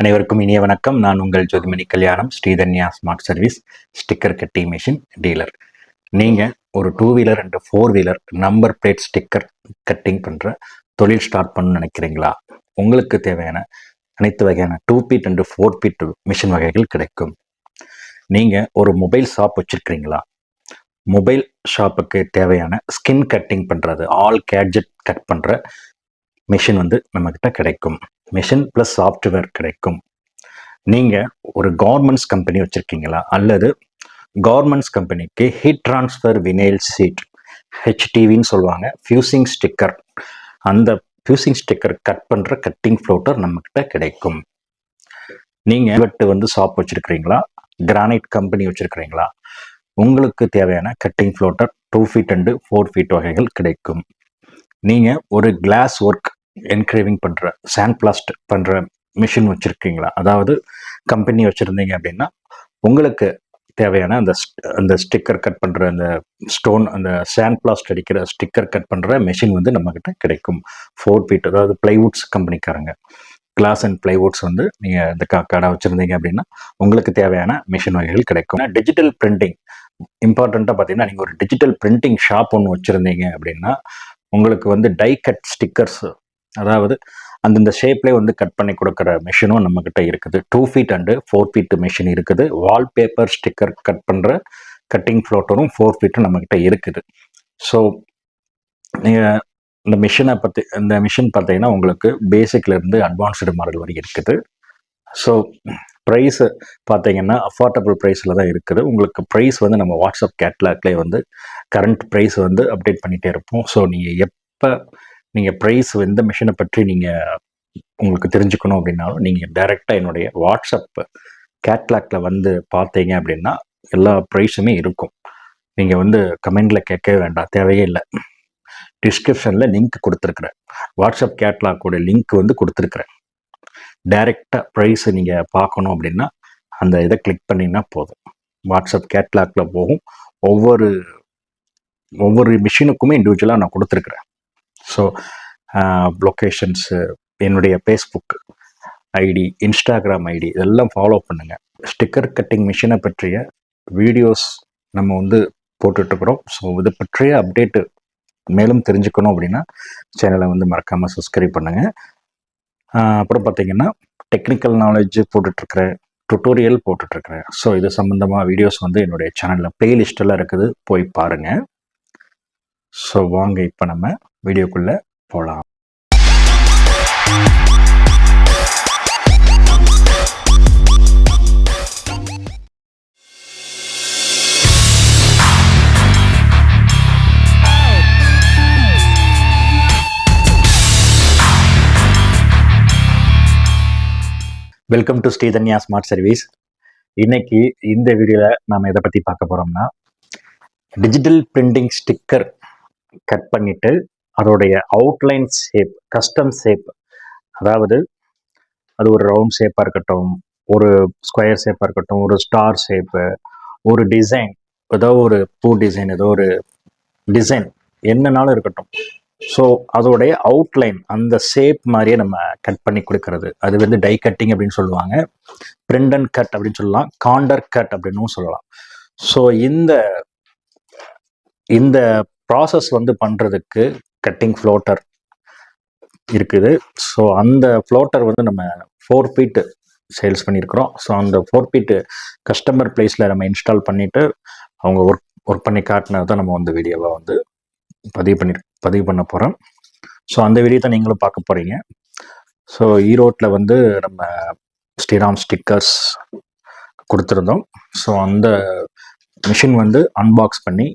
அனைவருக்கும் இனிய வணக்கம். நான் உங்கள் Jothimani Kalyanam, Sridhanya smart service sticker cutting machine dealer. நீங்கள் ஒரு 2 wheeler and 4 wheeler number plate sticker cutting பண்ணுற தொழில் ஸ்டார்ட் பண்ணணும்னு நினைக்கிறீங்களா? உங்களுக்கு தேவையான அனைத்து வகையான 2 ஃபீட் அண்ட் 4 ஃபீட் மிஷின் வகைகள் கிடைக்கும். நீங்கள் ஒரு மொபைல் ஷாப் வச்சுருக்கிறீங்களா? மொபைல் ஷாப்புக்கு தேவையான ஸ்கின் கட்டிங் பண்ணுறது, ஆல் கேட்ஜெட் கட் பண்ணுற மிஷின் நம்மக்கிட்ட கிடைக்கும். மிஷின் ப்ளஸ் சாஃப்ட்வேர் கிடைக்கும். நீங்கள் ஒரு கார்மெண்ட்ஸ் கம்பெனி வச்சுருக்கீங்களா? அல்லது கார்மெண்ட்ஸ் கம்பெனிக்கு ஹீட் ட்ரான்ஸ்ஃபர் வினைல் ஷீட், ஹெச்டிவின்னு சொல்லுவாங்க, ஃபியூசிங் ஸ்டிக்கர், அந்த ஃபியூசிங் ஸ்டிக்கர் கட் பண்ணுற கட்டிங் ஃப்ளோட்டர் நம்மக்கிட்ட கிடைக்கும். நீங்கள் ஷாப் வச்சுருக்கிறீங்களா? கிரானைட் கம்பெனி வச்சுருக்கிறீங்களா? உங்களுக்கு தேவையான cutting plotter 2 feet and 4 feet வகைகள் கிடைக்கும். நீங்கள் ஒரு கிளாஸ் ஒர்க் என்கிரேவிங் பண்ணுற, சாண்ட் பிளாஸ்ட் பண்ணுற மிஷின் வச்சுருக்கீங்களா? அதாவது கம்பெனி வச்சுருந்தீங்க அப்படின்னா உங்களுக்கு தேவையான அந்த ஸ்டிக்கர் கட் பண்ணுற அந்த ஸ்டோன், அந்த சாண்ட் பிளாஸ்ட் அடிக்கிற ஸ்டிக்கர் கட் பண்ணுற மிஷின் நம்மக்கிட்ட கிடைக்கும். 4 ஃபீட், அதாவது பிளைவுட்ஸ் கம்பெனிக்காரங்க, கிளாஸ் அண்ட் பிளைவுட்ஸ் நீங்கள் இந்த கடை வச்சுருந்தீங்க அப்படின்னா உங்களுக்கு தேவையான மிஷின் வகைகள் கிடைக்கும். டிஜிட்டல் பிரிண்டிங் இம்பார்ட்டண்ட்டாக பார்த்தீங்கன்னா, நீங்கள் ஒரு டிஜிட்டல் பிரிண்டிங் ஷாப் ஒன்று வச்சுருந்தீங்க அப்படின்னா உங்களுக்கு டை கட் ஸ்டிக்கர்ஸ், அதாவது அந்தந்த ஷேப்லேயே கட் பண்ணி கொடுக்குற மிஷினும் நம்மக்கிட்ட இருக்குது. 2 ஃபீட் அண்டு 4 ஃபீட் மிஷின் இருக்குது. வால்பேப்பர் ஸ்டிக்கர் கட் பண்ணுற கட்டிங் ஃப்ளோட்டரும் 4 ஃபீட்டும் நம்மக்கிட்ட இருக்குது. ஸோ நீங்கள் இந்த மிஷின் பார்த்தீங்கன்னா உங்களுக்கு பேசிக்லேருந்து அட்வான்ஸ்டு மாடல் வரை இருக்குது. ஸோ ப்ரைஸு பார்த்தீங்கன்னா அஃபோர்டபுள் ப்ரைஸில் தான் இருக்குது. உங்களுக்கு ப்ரைஸ் நம்ம வாட்ஸ்அப் கேட்லாக்லேயே கரண்ட் ப்ரைஸ் அப்டேட் பண்ணிகிட்டே இருப்போம். ஸோ நீங்கள் ப்ரைஸ் எந்த மிஷினை பற்றி உங்களுக்கு தெரிஞ்சுக்கணும் அப்படின்னாலும் நீங்கள் டைரெக்டாக என்னுடைய வாட்ஸ்அப் கேட்லாக்ல பார்த்தீங்க அப்படின்னா எல்லா ப்ரைஸுமே இருக்கும். நீங்கள் கமெண்டில் கேட்கவே வேண்டாம், தேவையே இல்லை. டிஸ்கிரிப்ஷனில் லிங்க் கொடுத்துருக்குறேன், வாட்ஸ்அப் கேட்லாக்கோட லிங்க் கொடுத்துருக்குறேன். டைரெக்டாக ப்ரைஸை நீங்கள் பார்க்கணும் அப்படின்னா அந்த இதை கிளிக் பண்ணிங்கன்னா போதும், வாட்ஸ்அப் கேட்லாக்ல போகும். ஒவ்வொரு மிஷினுக்குமே இண்டிவிஜுவலாக நான் கொடுத்துருக்குறேன். ஸோ லொக்கேஷன்ஸு, என்னுடைய ஃபேஸ்புக் ஐடி, இன்ஸ்டாகிராம் ஐடி இதெல்லாம் ஃபாலோ பண்ணுங்கள். ஸ்டிக்கர் கட்டிங் மிஷினை பற்றிய வீடியோஸ் நம்ம போட்டுட்ருக்குறோம். ஸோ இதை பற்றிய அப்டேட்டு மேலும் தெரிஞ்சுக்கணும் அப்படின்னா சேனலை மறக்காமல் சப்ஸ்கிரைப் பண்ணுங்கள். அப்புறம் பார்த்தீங்கன்னா டெக்னிக்கல் நாலேஜ் போட்டுட்ருக்கிறேன், டுட்டோரியல் போட்டுட்ருக்கிறேன். ஸோ இது சம்மந்தமாக வீடியோஸ் என்னுடைய சேனலில் ப்ளேலிஸ்டெல்லாம் இருக்குது, போய் பாருங்கள். ஸோ வாங்க இப்போ நம்ம வீடியோக்குள்ளே போகலாம். Welcome to Sridhanya smart service. இன்னைக்கு இந்த வீடியோவில் நாம் எதை பற்றி பார்க்க போகிறோம்னா, டிஜிட்டல் பிரிண்டிங் ஸ்டிக்கர் கட் பண்ணிவிட்டு அதோடைய அவுட்லைன் ஷேப், கஸ்டம் ஷேப், அதாவது அது ஒரு ரவுண்ட் ஷேப்பாக இருக்கட்டும், ஒரு ஸ்கொயர் ஷேப்பாக இருக்கட்டும், ஒரு ஸ்டார் ஷேப்பு, ஒரு டிசைன், ஏதோ ஒரு பூ டிசைன், ஏதோ ஒரு டிசைன் என்னன்னாலும் இருக்கட்டும். ஸோ அதோடைய அவுட்லைன், அந்த ஷேப் மாதிரியே நம்ம கட் பண்ணி கொடுக்கறது, அது டை கட்டிங் அப்படின்னு சொல்லுவாங்க, பிரிண்ட் அண்ட் கட் அப்படின்னு சொல்லலாம், காண்டர் கட் அப்படின்னும் சொல்லலாம். ஸோ இந்த ப்ராசஸ் பண்ணுறதுக்கு கட்டிங் ஃப்ளோட்டர் இருக்குது. ஸோ அந்த ஃப்ளோட்டர் நம்ம 4 ஃபீட்டு சேல்ஸ் பண்ணியிருக்கிறோம். ஸோ அந்த 4 ஃபீட்டு கஸ்டமர் ப்ளேஸில் நம்ம இன்ஸ்டால் பண்ணிவிட்டு அவங்க ஒர்க் பண்ணி காட்டினது தான் நம்ம வீடியோவை பதிவு பண்ண போகிறோம். ஸோ அந்த வீடியோ தான் நீங்களும் பார்க்க போகிறீங்க. ஸோ ஈரோட்டில் நம்ம ஸ்ரீராம் ஸ்டிக்கர்ஸ் கொடுத்துருந்தோம். ஸோ அந்த மிஷின் அன்பாக்ஸ் பண்ணி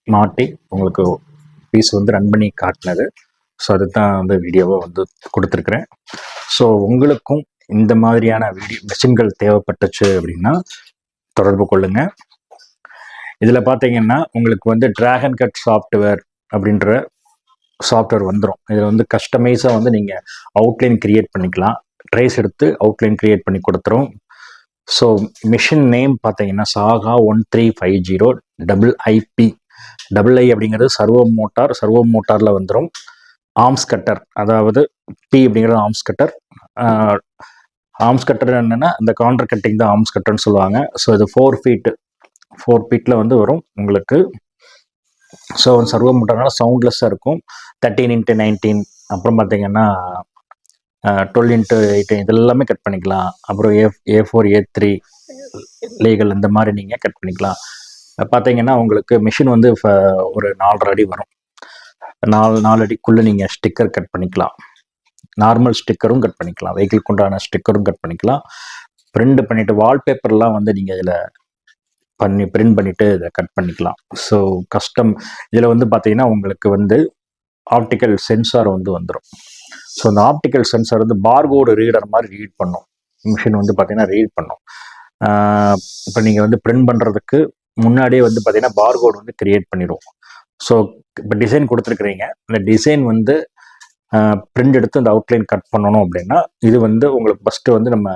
மாட்டி உங்களுக்கு பீஸ் ரன் பண்ணி காட்டினது. ஸோ அதுதான் வீடியோவை கொடுத்துருக்குறேன். ஸோ உங்களுக்கும் இந்த மாதிரியான மிஷின்கள் தேவைப்பட்டுச்சு அப்படின்னா தொடர்பு கொள்ளுங்கள். இதில் பார்த்தீங்கன்னா உங்களுக்கு டிராகன் கட் சாஃப்ட்வேர் அப்படின்ற சாஃப்ட்வேர் வந்துடும். இதில் கஸ்டமைஸாக நீங்கள் அவுட்லைன் கிரியேட் பண்ணிக்கலாம். ட்ரேஸ் எடுத்து அவுட்லைன் கிரியேட் பண்ணி கொடுத்துரும். ஸோ மிஷின் நேம் பார்த்தீங்கன்னா சாகா 1350 IP. II அப்படிங்கிறது சர்வோ மோட்டாரில் வந்துடும். ஆர்ம்ஸ் கட்டர், அதாவது பி அப்படிங்கிறது ஆர்ம்ஸ் கட்டர், ஆர்ம்ஸ் கட்டர் என்னென்னா இந்த கவுண்டர் கட்டிங் தான் ஆர்ம்ஸ் கட்டர்னு சொல்லுவாங்க. ஸோ இது 4 ஃபீட்டில் வந்து வரும் உங்களுக்கு. ஸோ சர்வோ மோட்டர்னால சவுண்ட்லெஸ்ஸாக இருக்கும். 13x19, அப்புறம் பார்த்தீங்கன்னா 12x18 இது எல்லாமே கட் பண்ணிக்கலாம். அப்புறம் A4 A3 லீகல் இந்த மாதிரி நீங்கள் கட் பண்ணிக்கலாம். பார்த்தீங்கன்னா உங்களுக்கு மிஷின் வந்து ஒரு 4.5 அடி வரும். 4 அடிக்குள்ளே நீங்கள் ஸ்டிக்கர் கட் பண்ணிக்கலாம். நார்மல் ஸ்டிக்கரும் கட் பண்ணிக்கலாம், வெஹிக்கிளுக்கு உண்டான ஸ்டிக்கரும் கட் பண்ணிக்கலாம். பிரிண்ட் பண்ணிவிட்டு வால்பேப்பர்லாம் வந்து நீங்கள் இதில் பிரிண்ட் பண்ணிவிட்டு இதை கட் பண்ணிக்கலாம். ஸோ கஸ்டம் இதில் வந்து பார்த்தீங்கன்னா உங்களுக்கு வந்து ஆப்டிக்கல் சென்சார் வந்து வந்துடும். ஸோ அந்த ஆப்டிக்கல் சென்சார் வந்து பார்கோடு ரீடர் மாதிரி ரீட் பண்ணும். மிஷின் வந்து பார்த்தீங்கன்னா ரீட் பண்ணும். இப்போ நீங்கள் வந்து பிரிண்ட் பண்ணுறதுக்கு முன்னாடியே வந்து பார்த்தீங்கன்னா பார்கோடு வந்து கிரியேட் பண்ணிடுவோம். ஸோ இப்போ டிசைன் கொடுத்துருக்குறீங்க, இந்த டிசைன் வந்து பிரிண்ட் எடுத்து அந்த அவுட்லைன் கட் பண்ணணும் அப்படின்னா இது வந்து உங்களுக்கு ஃபஸ்ட்டு வந்து நம்ம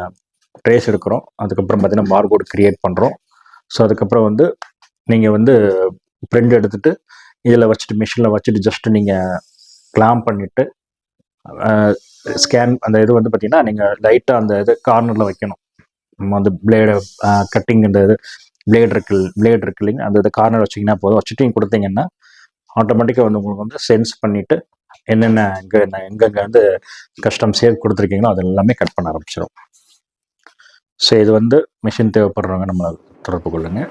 ட்ரேஸ் எடுக்கிறோம். அதுக்கப்புறம் பார்த்தீங்கன்னா பார்கோடு கிரியேட் பண்ணுறோம். ஸோ அதுக்கப்புறம் வந்து நீங்கள் வந்து பிரிண்ட் எடுத்துகிட்டு இதில் வச்சுட்டு மிஷினில் வச்சுட்டு ஜஸ்ட்டு நீங்கள் கிளாம்ப் பண்ணிவிட்டு ஸ்கேன் அந்த இது வந்து பார்த்தீங்கன்னா நீங்கள் லைட்டாக அந்த இது கார்னரில் வைக்கணும். அந்த பிளேடு கட்டிங் இந்த இது பிளேட் இருக்கு இல்லைங்க, அந்த இது கார்னர் வச்சிங்கன்னா போதும். வச்சுட்டு நீங்கள் கொடுத்தீங்கன்னா ஆட்டோமேட்டிக்காக வந்து உங்களுக்கு வந்து சென்ஸ் பண்ணிவிட்டு என்னென்ன எங்கெங்கே வந்து கஸ்டம் சேவ் கொடுத்துருக்கீங்களோ அது எல்லாமே கட் பண்ண ஆரம்பிச்சிடும். ஸோ இது வந்து மிஷின் தேவைப்படுறவங்க நம்ம தொடர்பு கொள்ளுங்க.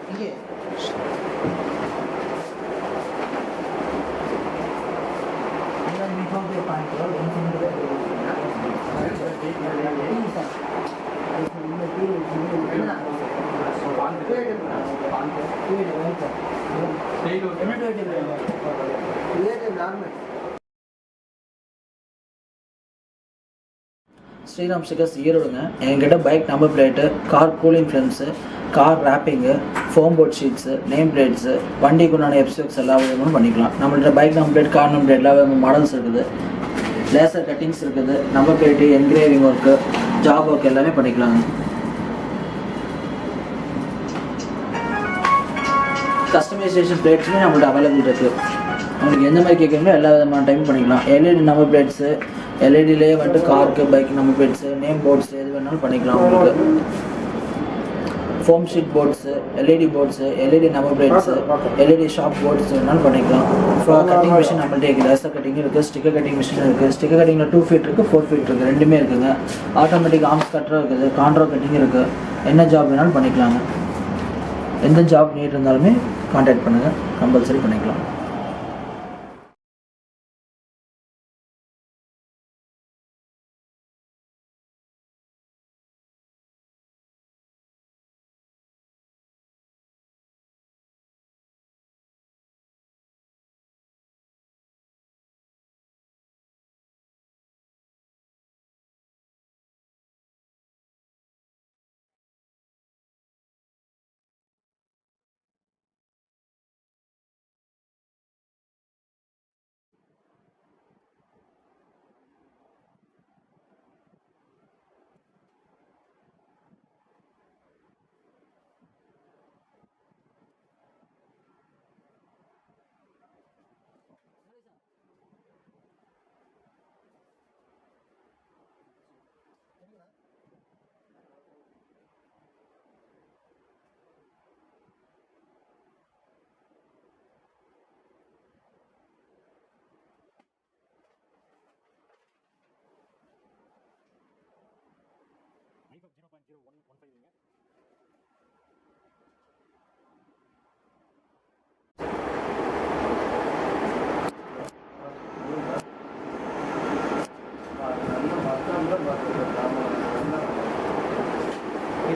ஸ்ரீராம் ஸ்டிக்கர்ஸ் ஈரோடுங்க. என்கிட்ட bike number plate, car cooling films, car wrapping, foam board sheets, name plates, வண்டிக்குண்டான எப்ஸ்டெக்ஸ் எல்லா விதமும் பண்ணிக்கலாம். நம்மள்ட்ட bike number plate, car number plate எல்லா விதமும் மாடல்ஸ் இருக்குது. லேசர் கட்டிங்ஸ் இருக்குது. Number plate, engraving work, job work எல்லாமே பண்ணிக்கலாங்க. கஸ்டமைசேஷன் பிளேட்ஸுமே நம்மள்ட்ட அவைலபிள் இருக்குது. உங்களுக்கு எந்த மாதிரி கேட்குறீங்களோ எல்லா விதமான டைம் பண்ணிக்கலாம். எல்இடி நம்பர் பிளேட்ஸு, எல்இடிலேயே வந்துட்டு காருக்கு bike number plates, name boards எது வேணாலும் பண்ணிக்கலாம். உங்களுக்கு foam sheet boards, LED boards, LED number plates, LED shop boards வேணாலும் பண்ணிக்கலாம். கட்டிங் மிஷின் நம்மள்ட்ட இருக்குது. லேசர் கட்டிங் இருக்குது, ஸ்டிக்கர் கட்டிங் மிஷின் இருக்குது. ஸ்டிக்கர் கட்டிங்கில் 2 ஃபீட் இருக்குது, 4 ஃபீட் இருக்குது, ரெண்டுமே இருக்குதுங்க. ஆட்டோமேட்டிக் ஆர்ம்ஸ் கட்டரும் இருக்குது, கான்ட்ரோ கட்டிங் இருக்குது. என்ன ஜாப் வேணாலும் பண்ணிக்கலாங்க. எந்த ஜாப் நீட் இருந்தாலுமே கான்டாக்ட் பண்ணுங்கள், கம்பல்சரி பண்ணிக்கலாம்.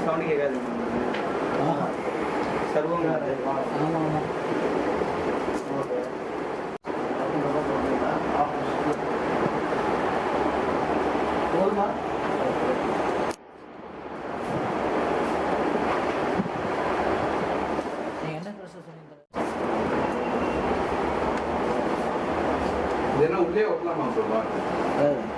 சவுண்டு கேட்காது. சர்வம் ஆமாம். போதுமா? நீங்கள் என்ன ப்ரெஷர் சொன்னீங்க? இதெல்லாம் உள்ளே ஒட்டலாமா சொல்லுவாங்க.